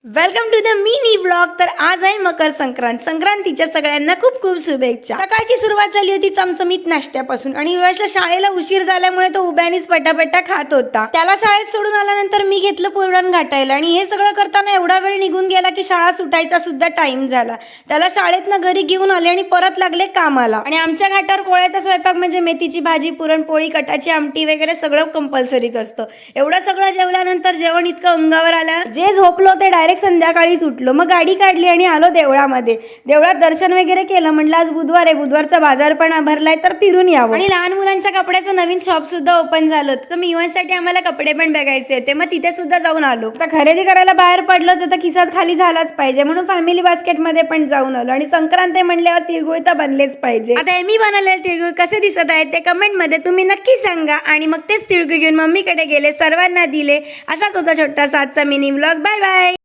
Welcome to the mini vlog. तर आज आहे मकर संक्रांत. संक्रांतीच्या सगळ्यांना खूप खूप शुभेच्छा. सकाळची सुरुवात झाली होती चमचमीत नाश्त्यापासून आणि युवराजला शाळेला उशीर झाल्यामुळे तो उभ्यानीच पटापटा खात होता. त्याला शाळेत सोडून आल्यानंतर मी घेतलं पुरण घाटायला आणि हे सगळं करताना एवढा वेळ निघून गेला की शाळा सुटायचा सुद्धा टाइम झाला. त्याला शाळेतनं घरी घेऊन आले आणि परत लागले कामाला. आणि आमच्या घाटावर पोळ्याचा स्वयंपाक म्हणजे मेथीची भाजी, पुरणपोळी, कटाची आमटी वगैरे सगळं कंपल्सरीच असतं. एवढं सगळं जेवल्यानंतर जेवण इतकं अंगावर आलं, जे झोपलो ते डायरेक्ट संध्याकाळीच उठलो. मग गाडी काढली आणि आलो देवळामध्ये. देवळात दर्शन वगैरे केलं. म्हटलं आज बुधवार आहे, बुधवारचा बाजार पण भरलाय तर फिरून यावं. आणि लहान मुलांच्या कपड्याचं नवीन शॉप सुद्धा ओपन झालं तर मी युवांसाठी आम्हाला कपडे पण बघायचे होते. मग तिथे सुद्धा जाऊन आलो. आता खरेदी करायला बाहेर पडलोच तर खिसाच खाली झालाच पाहिजे म्हणून फॅमिली बास्केटमध्ये पण जाऊन आलो. आणि संक्रांत म्हणल्यावर तिळगुळ तर बनलेच पाहिजे. आता मी बनवलेले तिळगुळ कसे दिसत आहेत ते कमेंटमध्ये तुम्ही नक्की सांगा. आणि मग तेच तिळगुळ घेऊन मम्मीकडे गेले, सर्वांना दिले. असाच होता छोटासा आजचा मिनी व्लॉग. Bye bye.